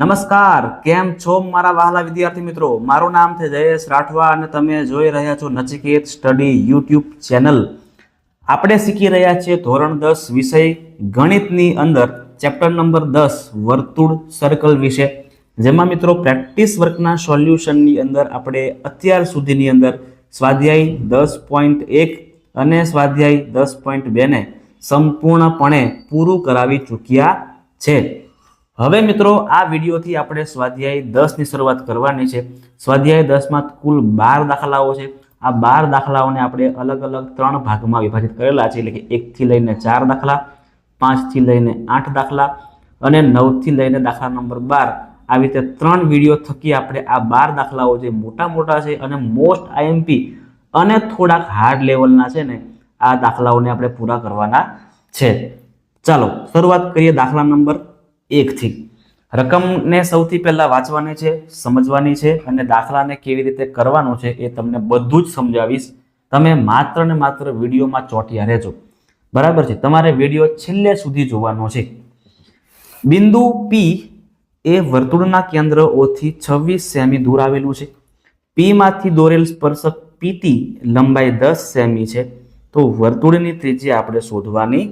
નમસ્કાર, કેમ છો મારા વહાલા વિદ્યાર્થી મિત્રો? મારું નામ છે જયેશ રાઠવા અને તમે જોઈ રહ્યા છો નચિકેત સ્ટડી યુટ્યુબ ચેનલ. આપણે શીખી રહ્યા છીએ ધોરણ 10 વિષય ગણિતની અંદર ચેપ્ટર નંબર 10 વર્તુળ સર્કલ વિશે, જેમાં મિત્રો પ્રેક્ટિસ વર્કના સોલ્યુશનની અંદર આપણે અત્યાર સુધીની અંદર સ્વાધ્યાય 10.1 અને સ્વાધ્યાય 10.2 ને સંપૂર્ણપણે પૂરું કરાવી ચૂક્યા છે. હવે મિત્રો આ વિડીયોથી આપણે સ્વાધ્યાય 10 ની શરૂઆત કરવાની છે. સ્વાધ્યાય 10 માં કુલ 12 દાખલાઓ છે. આ 12 દાખલાઓને આપણે અલગ અલગ 3 ભાગમાં વિભાજિત કરેલા છે, એટલે કે 1 થી લઈને 4 દાખલા, 5 થી લઈને 8 દાખલા અને 9 થી લઈને દાખલા નંબર 12. આવી રીતે 3 વિડીયો થકી આપણે આ 12 દાખલાઓ જે મોટા મોટા છે અને મોસ્ટ આઈએમપી અને થોડાક હાર્ડ લેવલના છે ને, આ દાખલાઓને આપણે પૂરા કરવાના છે. ચાલો શરૂઆત કરીએ દાખલા નંબર 1 થી. રકમને સૌથી પહેલા વાંચવાની છે, સમજવાની છે અને દાખલાને કેવી રીતે કરવાનો છે એ તમને બધું જ સમજાવીશ. તમે માત્ર ને માત્ર વિડીયોમાં ચોંટ્યા રહેજો, બરાબર છે? તમારે વિડીયો છેલ્લે સુધી જોવાનો છે. બિંદુ P એ વર્તુળના કેન્દ્ર O થી 26 સેમી દૂર આવેલું છે. P માંથી દોરેલ સ્પર્શક PT લંબાઈ 10 સેમી છે. તો વર્તુળની ત્રિજ્યા આપણે શોધવાની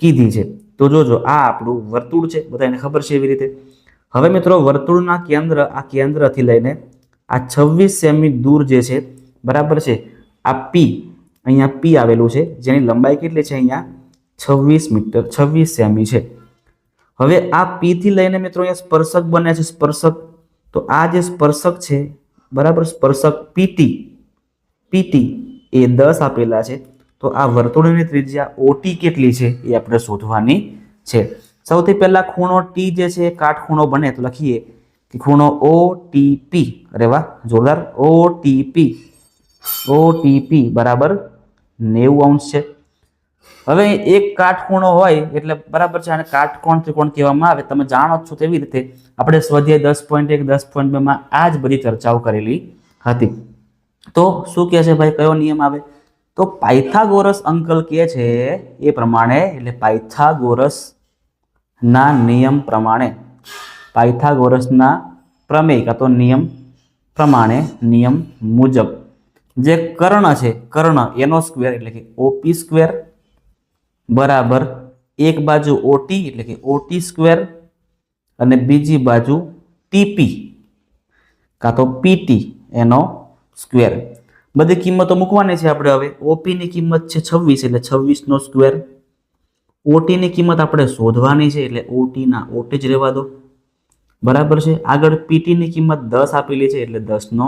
કીધી છે. તો જોજો, આ આપણું વર્તુળ છે, બધાને ખબર છે એવી રીતે. હવે મિત્રો વર્તુળના કેન્દ્ર, આ કેન્દ્રથી લઈને આ 26 સેમી દૂર જે છે, બરાબર છે, આ P, અહીંયા P આવેલું છે, જેની લંબાઈ કેટલી છે? અહીંયા 26 મીટર 26 સેમી છે. હવે આ P થી લઈને મિત્રો અહીંયા સ્પર્શક બને છે, સ્પર્શક. તો આ જે સ્પર્શક છે, બરાબર, સ્પર્શક PT એ 10 આપેલા છે. તો આ વર્તુળની ત્રિજ્યા OT કેટલી છે એ આપણે શોધવાની છે. સૌથી પહેલા ખૂણો T જે છે એ કાટખૂણો બને, તો લખીએ કે ખૂણો OTP. અરે વાહ, જોરદાર! OTP બરાબર 90 અંશ છે. હવે એક કાટખૂણો હોય એટલે બરાબર છે, આને કાટકોણ ત્રિકોણ કહેવામાં આવે. તમે જાણો છો તેવી રીતે આપણે સ્વાધ્યાય 10.1 10.2 માં આ જ બધી ચર્ચાઓ કરેલી હતી. તો શું કહે છે ભાઈ, કયો નિયમ આવે? તો પાયથાગોરસ અંકલ કહે છે એ પ્રમાણે, એટલે પાયથાગોરસના નિયમ પ્રમાણે, પાયથાગોરસના પ્રમેય કાં તો નિયમ પ્રમાણે, નિયમ મુજબ જે કર્ણ છે, કર્ણ એનો સ્ક્વેર એટલે કે OP સ્ક્વેર બરાબર એક બાજુ OT એટલે કે OT સ્ક્વેર અને બીજી બાજુ TP કાં તો PT એનો સ્ક્વેર. બધી કિંમતો મૂકવાની છે આપણે. હવે OP ની કિંમત છે 26 એટલે 26 નો સ્ક્વેર. OT ની કિંમત આપણે શોધવાની છે એટલે OT ના OT જ રહેવા દો, બરાબર છે. આગળ PT ની કિંમત 10 આપેલી છે એટલે 10 નો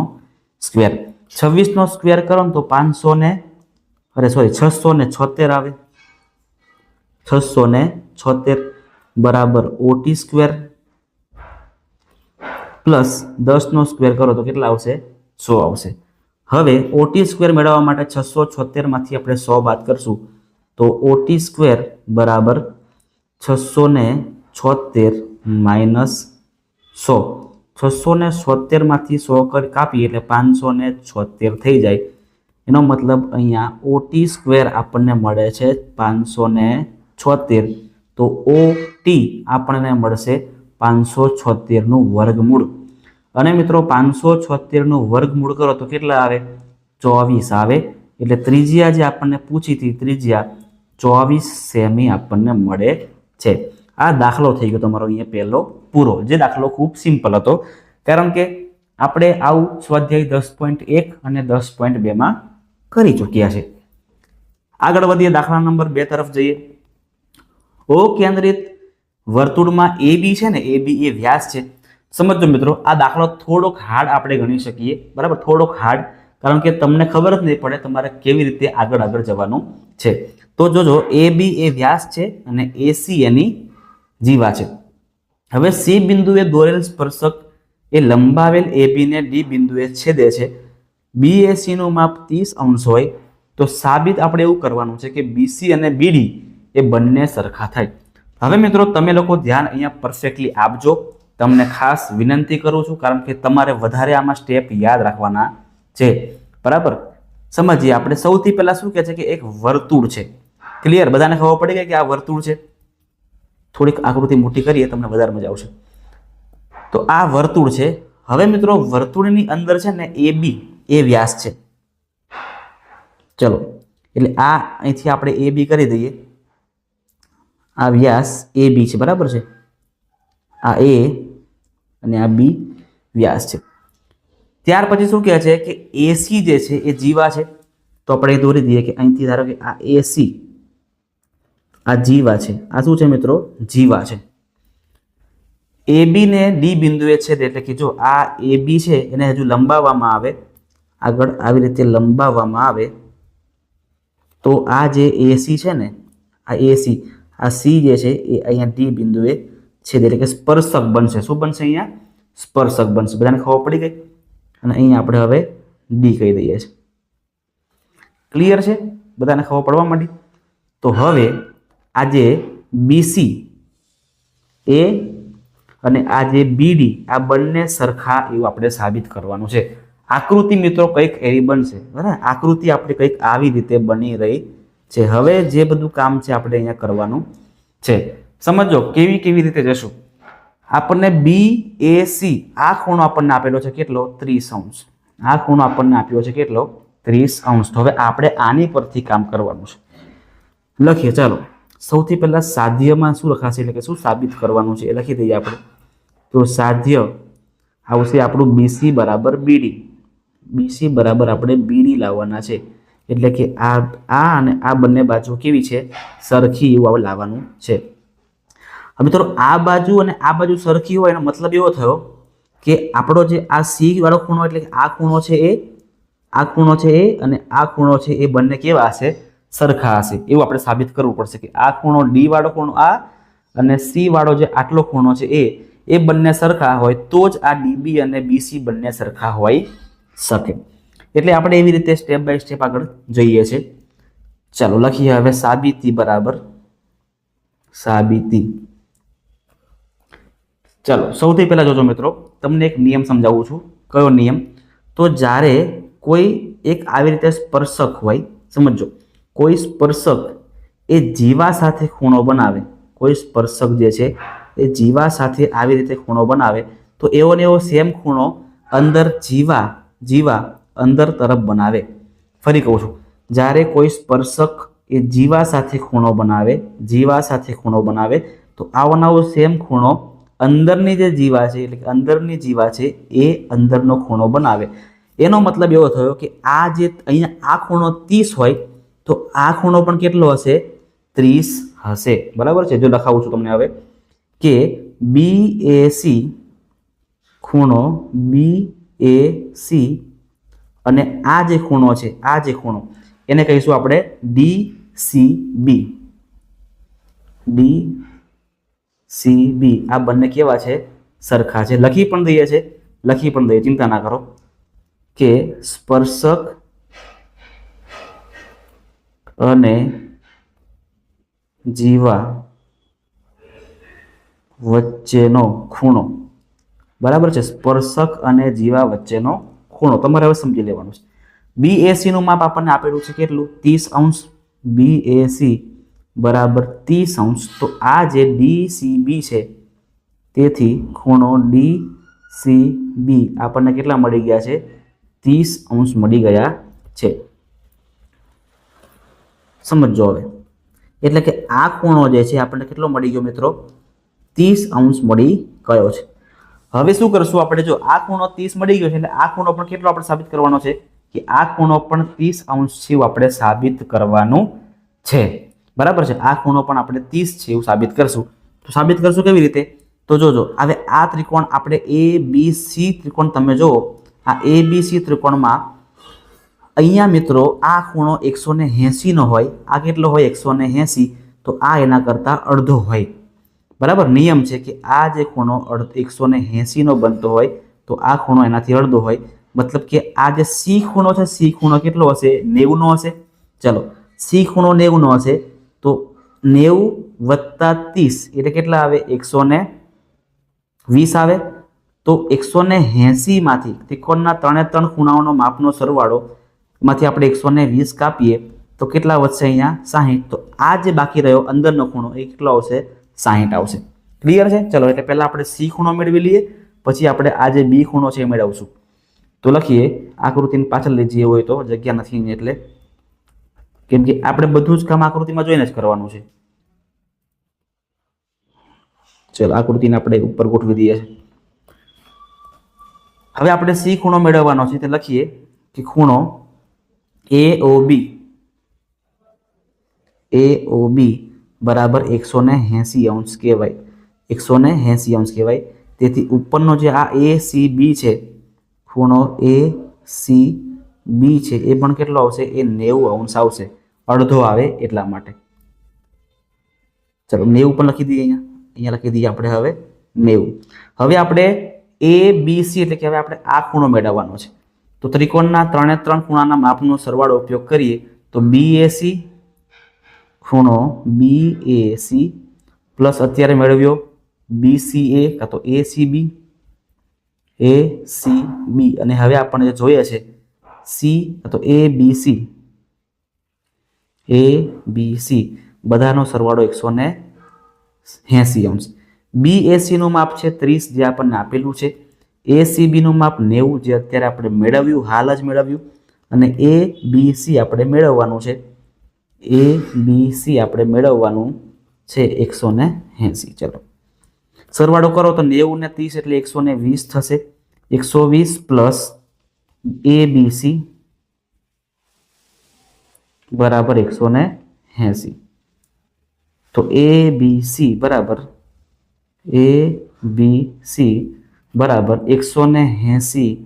સ્ક્વેર. 26 નો સ્ક્વેર કરો ને તો 676 આવે. 676 બરાબર OT સ્ક્વેર પ્લસ 10 નો સ્ક્વેર કરો તો કેટલા આવશે? 100 આવશે. હવે OT સ્ક્વેર મેળવવા માટે 676 માંથી આપણે 100 બાદ કરશું તો OT સ્ક્વેર બરાબર 676 માઇનસ 100. 676 માંથી 100 કાપીએ એટલે 576 થઈ જાય. એનો મતલબ અહીંયા OT સ્ક્વેર આપણને મળે છે 576. તો OT આપણને મળશે 576 નું વર્ગમૂળ. અને મિત્રો 576 નું વર્ગમૂળ કરો તો કેટલા આવે? 24 આવે. એટલે ત્રિજ્યા જે આપણને પૂછી હતી, ત્રિજ્યા 24 સેમી આપણને મળે છે. આ દાખલો થઈ ગયો તમારો અહીંયા પહેલો પૂરો. જે દાખલો ખૂબ સિમ્પલ હતો, કારણ કે આપણે આવું સ્વાધ્યાય 10.1 અને 10.2 માં કરી ચૂક્યા છે. આગળ વધીએ, દાખલા નંબર 2 તરફ જઈએ. O કેન્દ્રિત વર્તુળમાં AB છે ને, AB એ વ્યાસ છે. સમજો મિત્રો, આ દાખલો થોડોક હાર્ડ આપણે ગણી શકીએ, બરાબર, થોડોક હાર્ડ, કારણ કે તમને ખબર જ નહીં પડે તમારે કેવી રીતે આગળ જવાનું છે. તો જોજો, AB એ વ્યાસ છે અને AC એની જીવા છે. હવે C બિંદુએ દોરેલ સ્પર્શક એ લંબાવેલ AB ને D બિંદુએ છેદે છે. BAC નું માપ 30 અંશ હોય તો સાબિત આપણે એવું કરવાનું છે કે BC અને BD એ બંને સરખા થાય. હવે મિત્રો તમે લોકો ધ્યાન અહીંયા પરફેક્ટલી આપજો. તમને ખાસ વિનંતી કરું છું, કારણ કે તમારે વધારે આમાં સ્ટેપ યાદ રાખવાના છે, બરાબર. સમજીએ આપણે. સૌથી પહેલા શું કહે છે કે એક વર્તુળ છે. ક્લિયર? બધાને ખબર પડી ગઈ કે આ વર્તુળ છે. થોડીક આકૃતિ મોટી કરીએ, તમને વધારે મજા આવશે. તો આ વર્તુળ છે. હવે મિત્રો વર્તુળની અંદર છે ને AB એ વ્યાસ છે. ચલો એટલે આ અહીંથી આપણે AB કરી દઈએ. આ વ્યાસ AB છે, બરાબર છે. આ A અને આ B વ્યાસ છે. ત્યાર પછી શું કહે છે કે AC જે છે એ જીવા છે. તો આપણે દોરી દઈએ કે અહીંથી ધારો કે આ AC આ જીવા છે. આ શું છે મિત્રો? જીવા છે. AB ને D બિંદુએ છેદે એટલે કે જો આ AB છે એને હજુ લંબાવવામાં આવે, આગળ આવી રીતે લંબાવવામાં આવે તો આ જે AC છે ને આ AC આ C જે છે એ અહીંયા D બિંદુએ છેદે એટલે કે સ્પર્શક બનશે. શું બનશે? અહીંયા સ્પર્શક બનશે. બધાને ખબર પડી ગઈ? અને અહીંયા આપણે હવે D કહી દઈએ છીએ. ક્લિયર છે? બધાને ખબર પડવા માંડી? તો હવે આ જે BC એ અને આ જે BD આ બંને સરખા એવું આપણે સાબિત કરવાનું છે. આકૃતિ મિત્રો કંઈક એવી બનશે, બરાબર? આકૃતિ આપણે કંઈક આવી રીતે બની રહી છે. હવે જે બધું કામ છે આપણે અહીંયા કરવાનું છે. સમજો કેવી રીતે જશું. આપણને BAC આ ખૂણો આપણને આપેલો છે કેટલો? 30°. આ ખૂણો આપણને આપ્યો છે કેટલો? 30°. તો હવે આપણે આની પરથી કામ કરવાનું છે. લખીએ ચાલો. સૌથી પહેલા સાધ્યમાં શું લખાશે એટલે કે શું સાબિત કરવાનું છે એ લખી દઈએ આપણે. તો સાધ્ય આવશે આપણું BC બરાબર BD. BC બરાબર આપણે BD લાવવાના છે. એટલે કે આ અને આ બંને બાજુ કેવી છે? સરખી એવું આપણે લાવવાનું છે. હવે મિત્રો આ બાજુ અને આ બાજુ સરખી હોય એનો મતલબ એવો થયો કે આપણો જે આ C વાળો ખૂણો એટલે કે આ ખૂણો છે એ, આ ખૂણો છે એ અને આ ખૂણો છે એ બંને કેવા હશે? સરખા હશે. એવું આપણે સાબિત કરવું પડશે કે આ ખૂણો D વાળો ખૂણો આ અને C વાળો જે આટલો ખૂણો છે એ બંને સરખા હોય તો જ આ DB અને BC બંને સરખા હોઈ શકે. એટલે આપણે એવી રીતે સ્ટેપ બાય સ્ટેપ આગળ જઈએ છીએ. ચાલો લખીએ હવે સાબિતી બરાબર સાબિતી. ચાલો સૌથી પહેલા જોજો મિત્રો, તમને એક નિયમ સમજાવું છું. કયો નિયમ? તો જ્યારે કોઈ એક આવી રીતે સ્પર્શક હોય, સમજો કોઈ સ્પર્શક એ જીવા સાથે ખૂણો બનાવે, કોઈ સ્પર્શક જે છે એ જીવા સાથે આવી રીતે ખૂણો બનાવે તો એવો ને એવો સેમ ખૂણો અંદર જીવા અંદર તરફ બનાવે. ફરી કહું છું, જ્યારે કોઈ સ્પર્શક એ જીવા સાથે ખૂણો બનાવે તો આવો નવો સેમ ખૂણો અંદરની જે જીવા છે એટલે કે અંદરની જીવા છે એ અંદરનો ખૂણો બનાવે. એનો મતલબ એવો થયો કે આ જે અહીંયા આ ખૂણો 30 હોય તો આ ખૂણો પણ કેટલો હશે? 30 હશે. બરાબર છે? જો લખાવું છું તમને હવે કે BAC ખૂણો BAC અને આ જે ખૂણો છે એને કહીશું આપણે DCB. આ બંને કેવા છે? સરખા છે. લખી પણ દઈએ, ચિંતા ના કરો કે સ્પર્શક અને જીવા વચ્ચેનો ખૂણો, બરાબર છે? સ્પર્શક અને જીવા વચ્ચેનો ખૂણો તમારે હવે સમજી લેવાનું છે. BAC નું માપ આપણને આપેલું છે કેટલું? 30°. BAC બરાબર 30°. તો આ જે DCB છે તેથી ખૂણો DCB આપણને કેટલા મળી ગયા છે? 30° મળી ગયા છે. સમજો હવે. એટલે કે આ ખૂણો જે છે આપણને કેટલો મળી ગયો મિત્રો? 30° મળી ગયો છે. હવે શું કરશું આપણે? જો આ ખૂણો 30 મળી ગયો છે એટલે આ ખૂણો પણ કેટલો આપણે સાબિત કરવાનો છે કે આ ખૂણો પણ 30° છે એવું આપણે સાબિત કરવાનું છે. બરાબર છે? આ ખૂણો પણ આપણે 30 છે એવું સાબિત કરશું. તો સાબિત કરશું કેવી રીતે? તો જોજો હવે આ ત્રિકોણ આપણે ABC ત્રિકોણ તમે જુઓ, આ ABC ત્રિકોણમાં અહીંયા મિત્રો આ ખૂણો 180 નો હોય, આ કેટલો હોય? 180. તો આ એના કરતાં અડધો હોય. બરાબર? નિયમ છે કે આ જે ખૂણો 180 નો બનતો હોય તો આ ખૂણો એનાથી અડધો હોય. મતલબ કે આ જે C ખૂણો છે, C ખૂણો કેટલો હશે? 90 નો હશે. ચલો C ખૂણો 90 નો હશે તો 90 વત્તા 30 એટલે કેટલા આવે? 120 આવે. તો 180 માંથી ત્રિકોણના 3 ખૂણાઓનો માપનો સરવાળો માંથી આપણે 120 કાપીએ તો કેટલા વધશે? અહીંયા 60. તો આ જે બાકી રહ્યો અંદરનો ખૂણો એ કેટલો આવશે? 60 આવશે. ક્લિયર છે? ચલો એટલે પહેલા આપણે C ખૂણો મેળવી લઈએ પછી આપણે આ જે બી ખૂણો છે એ મેળવશું. તો લખીએ, આકૃતિની પાછળ લઈ જઈએ હોય તો જગ્યા નથી એટલે, કેમ કે આપણે બધું જ કામ આકૃતિમાં જોઈને જ કરવાનું છે. ચલો આકૃતિને આપણે ઉપર ગોઠવી દઈએ છીએ. હવે આપણે સી ખૂણો મેળવવાનો છે. તે લખીએ કે ખૂણો AOB બરાબર 180 અંશ કહેવાય. 180 અંશ કહેવાય. તેથી ઉપરનો જે આ ACB છે, ખૂણો ACB છે, એ પણ કેટલો આવશે? એ 90 અંશ આવશે. અડધો આવે એટલા માટે. ચલો 90 પણ લખી દઈએ. અહીંયા લખી દઈએ આપણે હવે 90. હવે આપણે ABC એટલે કે હવે આપણે આ ખૂણો મેળવવાનો છે. તો ત્રિકોણના 3 ખૂણાના માપનો સરવાળો ઉપયોગ કરીએ તો BAC ખૂણો BAC પ્લસ અત્યારે મેળવ્યો BCA કાં તો ACB અને હવે આપણને જે જોઈએ છે C કાં તો ABC બધાનો સરવાળો 180 અંશ. BAC નું માપ છે 30 જે આપણને આપેલું છે. ACB નું માપ 90 જે અત્યારે આપણે મેળવ્યું, હાલ જ મેળવ્યું. અને ABC આપણે મેળવવાનું છે. ABC આપણે મેળવવાનું છે 180. ચલો સરવાળો કરો તો 90 ને 30 એટલે 120 થશે. 120 પ્લસ ABC બરાબર 180. તો ABC બરાબર 180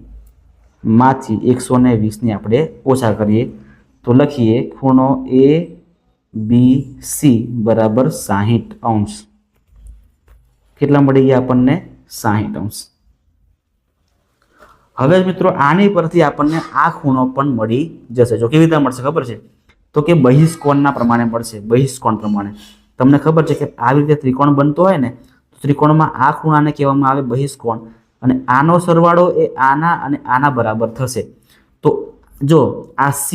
માંથી 120 ને આપણે ઓછા કરીએ તો લખીએ ખૂણો ABC બરાબર 60 અંશ. કેટલા મળી ગયા આપણને? 60 અંશ. હવે મિત્રો આની પરથી આપણને આ ખૂણો પણ મળી જશે. જો કેવી રીતે મળશે ખબર છે? તો કે બહિષ્કોણના પ્રમાણે મળશે. બહિષ્કોણ પ્રમાણે તમને ખબર છે કે આવી રીતે ત્રિકોણ બનતો હોય ને, તો ત્રિકોણમાં આ ખૂણાને કહેવામાં આવે બહિષ્કોણ, અને આનો સરવાળો એ આના અને આના બરાબર થશે. તો જો આ C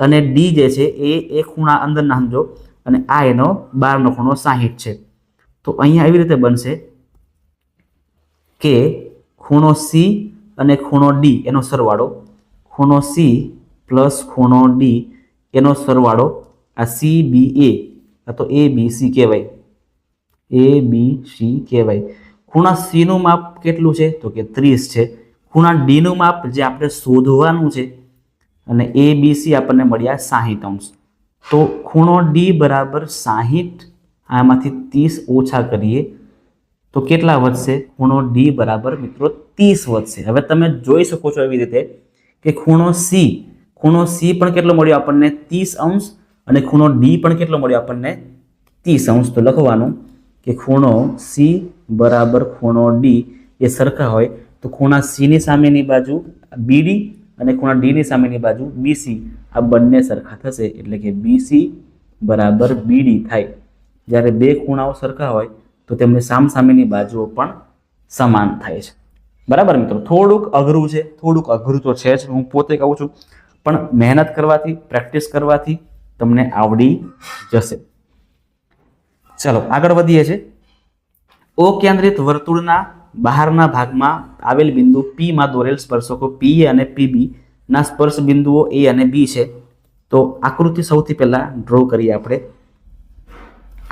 અને D જે છે એ ખૂણા અંદરના સમજો, અને આ એનો બહારનો ખૂણો 60 છે. તો અહીંયા એવી રીતે બનશે કે ખૂણો C અને ખૂણો D એનો સરવાળો, ખૂણો C પ્લસ ખૂણો D એનો સરવાળો આ CBA તો ABC કહેવાય. ABC કહેવાય. ખૂણા C નું માપ કેટલું છે? તો કે 30 છે. ખૂણા D નું માપ જે આપણે શોધવાનું છે, અને ABC આપણને મળ્યા 60 અંશ. તો ખૂણો D બરાબર 60, આમાંથી 30 ઓછા કરીએ તો કેટલા વધશે? ખૂણો D બરાબર મિત્રો 30 વધશે. હવે તમે જોઈ શકો છો એવી રીતે કે ખૂણો C પણ કેટલો મળ્યો આપણને? 30 અંશ. અને ખૂણો D પણ કેટલો મળ્યો આપણને? 30 અંશ. તો લખવાનું કે ખૂણો C બરાબર ખૂણો D એ સરખા હોય તો ખૂણા C ની સામેની બાજુ BD અને ખૂણા D ની સામેની બાજુ BC આ બંને સરખા થશે. એટલે કે BC બરાબર BD થાય. જ્યારે બે ખૂણાઓ સરખા હોય તો તેમની સામસામેની બાજુઓ પણ સમાન થાય છે. બરાબર મિત્રો? થોડુંક અઘરું છે, થોડુંક અઘરું તો છે જ, હું પોતે કહું છું, પણ મહેનત કરવાથી, પ્રેક્ટિસ કરવાથી તમને આવડી જશે. ચાલો આગળ વધીએ છીએ. ઓ કેન્દ્રિત વર્તુળના બહારના ભાગમાં આવેલ બિંદુ P માં દોરેલ સ્પર્શકો PA અને PB ના સ્પર્શ બિંદુઓ A અને B છે. તો આકૃતિ સૌથી પહેલા ડ્રો કરીએ આપણે.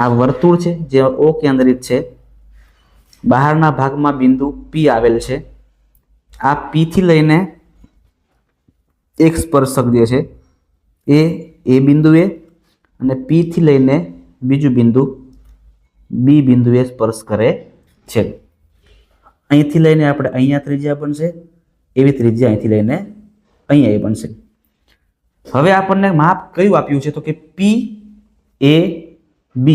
આ વર્તુળ છે જે ઓ કેન્દ્રિત છે. બહારના ભાગમાં બિંદુ P આવેલ છે. આ P થી લઈને એક સ્પર્શક જે છે એ બિંદુએ, અને P થી લઈને બીજું બિંદુ B બિંદુએ સ્પર્શ કરે છે. અહીંથી લઈને આપણે અહીંયા ત્રિજ્યા બનશે, એવી ત્રિજ્યા અહીંથી લઈને અહીંયા એ બનશે. હવે આપણને માપ કયું આપ્યું છે? તો કે PAB.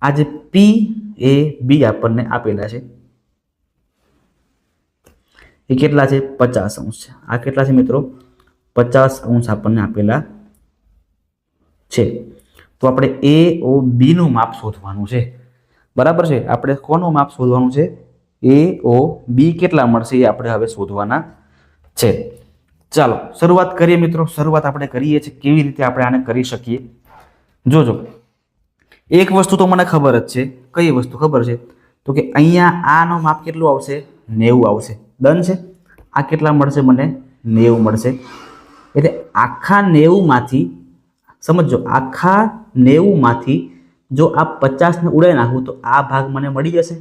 આ જે PAB આપણને આપેલા છે એ કેટલા છે? 50 અંશ છે. આ કેટલા છે મિત્રો? 50 અંશ આપણને આપેલા છે. તો આપણે AOB નું માપ શોધવાનું છે. બરાબર છે? આપણે કોનું માપ શોધવાનું છે? AOB કેટલા મળશે એ આપણે હવે શોધવાના છે. ચાલો શરૂઆત કરીએ મિત્રો. શરૂઆત આપણે કરીએ છીએ કેવી રીતે આપણે આને કરી શકીએ. જોજો, એક વસ્તુ તો મને ખબર જ છે. કઈ વસ્તુ ખબર છે? તો કે અહીંયા આનો માપ કેટલું આવશે? 90 આવશે. ડન છે. આ કેટલા મળશે મને? 90 મળશે. એટલે આખા 90 માંથી સમજો, આખા 90 માંથી જો આ 50 ને ઉડાવી નાખું તો આ ભાગ મને મળી જશે,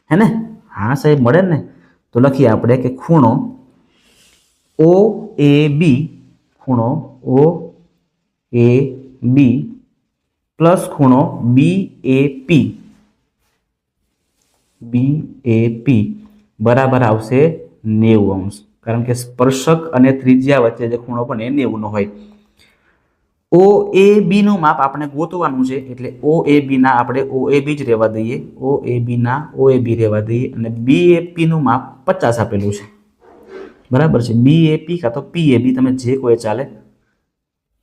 હે ને? હા સાહેબ, મળે ને. તો લખીએ આપણે કે ખૂણો OAB, ખૂણો OAB પ્લસ ખૂણો BAP બરાબર આવશે 90 અંશ. કારણ કે સ્પર્શક અને ત્રિજ્યા વચ્ચે જે ખૂણો પણ એ 90 નો હોય. OAB નું માપ આપણે ગોતવાનું છે, એટલે OAB ના આપણે OAB જ રહેવા દઈએ, OAB ના OAB રહેવા દઈએ, અને BAP નું માપ 50 આપેલું છે, બરાબર છે. BAP કાં તો PAB, તમે જે કોઈ ચાલે,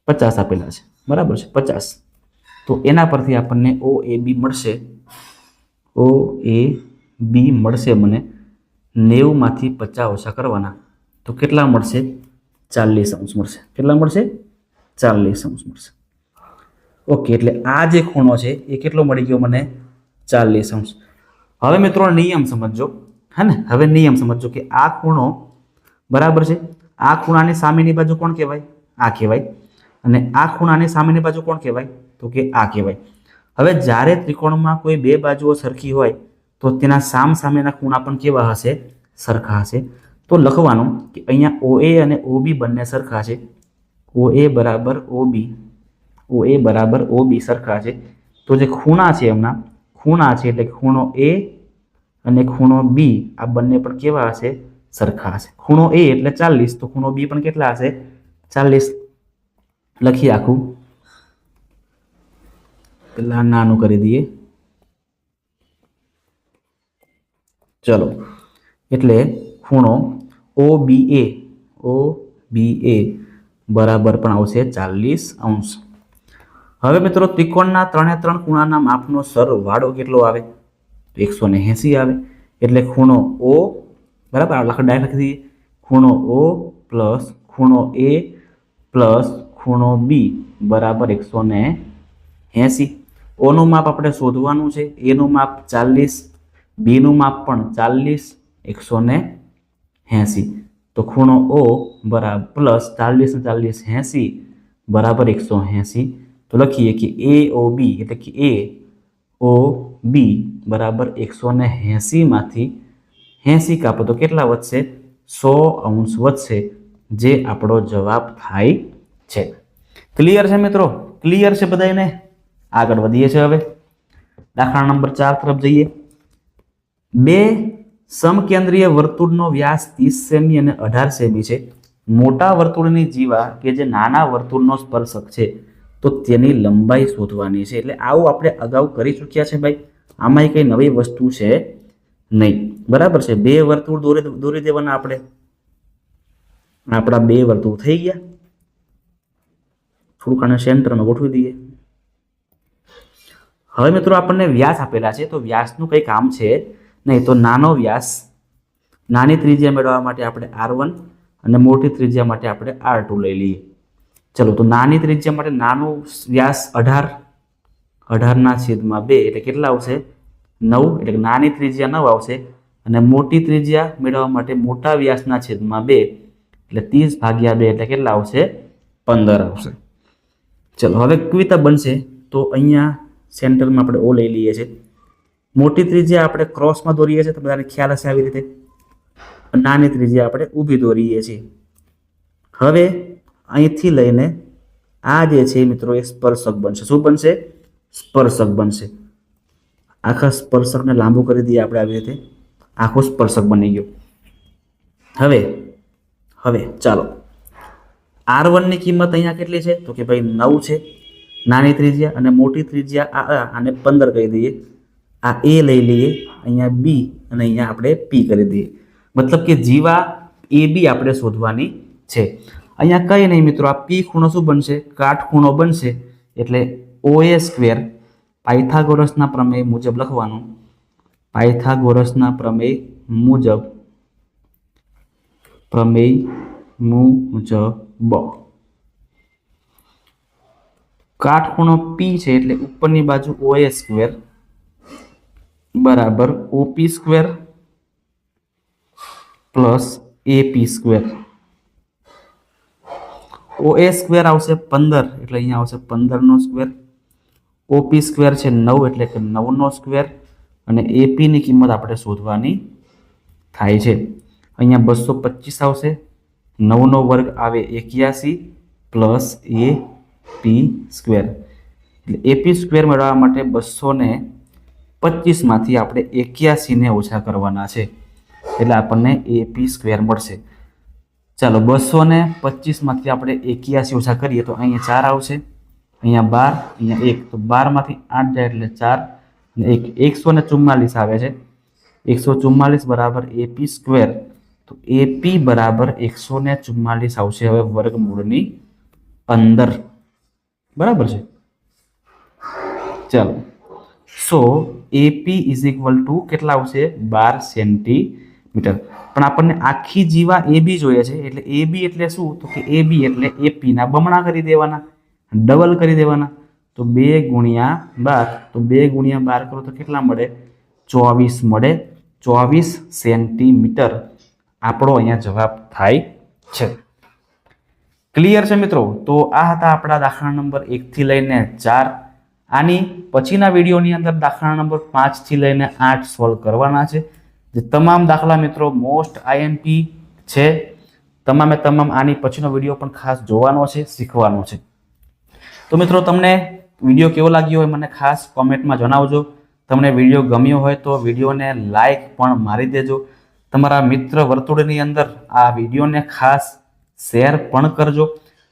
50 આપેલા છે, બરાબર છે, 50. તો એના પરથી આપણને OAB મળશે. OAB મળશે મને 90 માંથી 50 ઓછા કરવાના તો કેટલા મળશે? 40 અંશ મળશે. કેટલા મળશે? 40 અંશ મળશે. ઓકે, એટલે આ જે ખૂણો છે એ કેટલો મળી ગયો મને? 40 અંશ. હવે મિત્રો નિયમ સમજો, હે ને? હવે નિયમ સમજો કે આ ખૂણો, બરાબર છે, આ ખૂણાની સામેની બાજુ કોણ કહેવાય? આ કહેવાય. અને આ ખૂણાની સામેની બાજુ કોણ કહેવાય? તો કે આ કહેવાય. હવે જ્યારે ત્રિકોણમાં કોઈ બે બાજુઓ સરખી હોય તો તેના સામસામેના ખૂણા પણ કેવા હશે? સરખા હશે. તો લખવાનું કે અહીંયા OA અને OB બંને સરખા છે. OA બરાબર OB, OA બરાબર OB સરખા છે. તો જે ખૂણા છે, એમના ખૂણા છે, એટલે ખૂણો A અને ખૂણો B આ બંને પણ કેવા હશે? સરખા હશે. ખૂણો A એટલે 40, તો ખૂણો B પણ કેટલા હશે? 40. લખી આખું, પેલા નાનું કરી દઈએ. ચલો, એટલે ખૂણો OBA બરાબર પણ આવશે 40 અંશ. હવે મિત્રો ત્રિકોણના 3 ખૂણાના માપનો સરવાળો કેટલો આવે? 180 આવે. એટલે ખૂણો O બરાબર ડાયરેક્ટ લખી દઈએ, ખૂણો O પ્લસ ખૂણો A પ્લસ ખૂણો B બરાબર 180. O નું માપ આપણે શોધવાનું છે. A નું માપ 40, B નું માપ પણ 40, 180. તો ખૂણો O બરાબર પ્લસ 40 ને 40 80 બરાબર 180. તો લખીએ કે AOB એટલે કે AOB બરાબર 180 માંથી 80 કાપો તો કેટલા વધશે? 100 અંશ વધશે, જે આપણો જવાબ થાય છે. ક્લિયર છે મિત્રો? ક્લિયર છે બધાને? આગળ વધીએ છીએ. હવે દાખલા નંબર 4 તરફ જઈએ. બે સમકેન્દ્રીય વર્તુળનો વ્યાસ 30 સેમી અને 18 સેમી છે. મોટા વર્તુળની જીવા કે જે નાના વર્તુળનો સ્પર્શક છે, તો તેની લંબાઈ શોધવાની છે. એટલે આવું આપણે અગાઉ કરી ચૂક્યા છે ભાઈ, આમાં કઈ નવી વસ્તુ છે નહીં, બરાબર છે. બે વર્તુળ દોરી દેવાના આપણે. આપણા બે વર્તુળ થઈ ગયા. થોડુંક આને સેન્ટરમાં ગોઠવી દઈએ. હવે મિત્રો આપણને વ્યાસ આપેલા છે, તો વ્યાસનું કંઈ કામ છે નહીં. તો નાનો વ્યાસ, નાની ત્રિજ્યા મેળવવા માટે આપણે R1 અને મોટી ત્રિજ્યા માટે આપણે R2 લઈ લઈએ. ચલો, તો નાની ત્રિજ્યા માટે નાનું વ્યાસ 18/2 એટલે કેટલા આવશે? 9. એટલે નાની ત્રિજ્યા 9 આવશે. અને મોટી ત્રિજ્યા મેળવવા માટે મોટા વ્યાસના છેદમાં 2 એટલે 30/2 એટલે કેટલા આવશે? 15 આવશે. ચલો, હવે કવિતા બનશે. તો અહીંયા સેન્ટરમાં આપણે O લઈ લઈએ છીએ. મોટી ત્રિજ્યા આપણે ક્રોસમાં દોરીએ છીએ, તો બધાને ખ્યાલ હશે આવી રીતે. નાની ત્રિજ્યા આપણે ઊભી દોરીએ છીએ. હવે અહીંથી લઈને આ જે છે મિત્રો એ સ્પર્શક બનશે. શું બનશે? સ્પર્શક બનશે. આખા સ્પર્શકને લાંબુ કરી દઈએ આપણે આવી રીતે. આખો સ્પર્શક બની ગયો. હવે ચાલો, R1 ની કિંમત અહીંયા કેટલી છે? તો કે ભાઈ 9 છે નાની ત્રિજ્યા, અને મોટી ત્રિજ્યા આને 15 કહી દઈએ. આ A લઈ લઈએ, અહીંયા B અને અહીંયા આપણે P કરી દઈએ. મતલબ કે જીવા AB આપણે શોધવાની છે. અહીંયા કંઈ નહીં મિત્રો, આ P ખૂણો શું બનશે? કાટખૂણો બનશે. એટલે OA² પાયથાગોરસના પ્રમેય મુજબ લખવાનું. પાયથાગોરસના પ્રમેય મુજબ કાટખૂણો P છે એટલે ઉપરની બાજુ OA² બરાબર OP² plus AP square. OA square આવશે 15 એટલે અહીંયા આવશે 15નો સ્ક્વેર. OP સ્ક્વેર છે 9 એટલે કે 9નો સ્ક્વેર. અને AP ની કિંમત આપણે શોધવાની થાય છે. અહીંયા 225 આવશે. 9નો વર્ગ આવે 81 પ્લસ AP સ્ક્વેર. એટલે AP સ્ક્વેર મેળવવા માટે 225 માંથી આપણે 81 ને ઓછા કરવાના છે એટલે આપણને AP સ્ક્વેર મળશે. ચાલો 225 માંથી આપણે 81 ઓછા કરીએ તો અહીંયા 4 આવશે, અહીંયા 12, અહીંયા 1, તો 12 માંથી 8 જાય એટલે 4 અને 144 આવે છે. 144 બરાબર AP સ્ક્વેર. તો AP બરાબર 144 આવશે હવે વર્ગમૂળની અંદર. બરાબર છે. ચાલો, સો AP ઇઝ ઇક્વલ ટુ કેટલા આવશે? 12 સેન્ટીમીટર. પણ આપણને આખી જીવા AB જોઈએ છે એટલે AB એટલે શું? તો કે AB એટલે AP ના બમણા કરી દેવાના, ડબલ કરી દેવાના. તો 2 ગુણ્યા 12, તો 2 ગુણ્યા 12 કરો તો કેટલા મળે? 24 મળે. 24 સેન્ટીમીટર આપણો અહીંયા જવાબ થાય છે. ક્લિયર છે મિત્રો? તો આ હતા આપણા દાખલા નંબર 1 થી લઈને 4. આની પછીના વિડીયોની અંદર દાખલા નંબર 5 થી લઈને 8 સોલ્વ કરવાના છે. જે તમામ દાખલા મિત્રો મોસ્ટ IMP છે. તમામે તમામ આની પછીનો વિડીયો પણ ખાસ જોવાનો છે, શીખવાનો છે. તો મિત્રો તમને વિડીયો કેવો લાગ્યો હોય મને ખાસ કોમેન્ટમાં જણાવજો. તમને વિડીયો ગમ્યો હોય તો વિડીયોને લાઈક પણ મારી દેજો. તમારા મિત્ર વર્તુળની અંદર આ વિડીયોને ખાસ શેર પણ કરજો.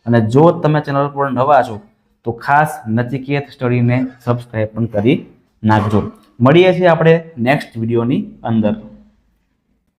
અને જો તમે ચેનલ પર નવા છો તો ખાસ નચિકેત સ્ટડીને સબસ્ક્રાઈબ પણ કરી નાખજો. મળીએ છીએ આપણે નેક્સ્ટ વિડીયોની અંદર.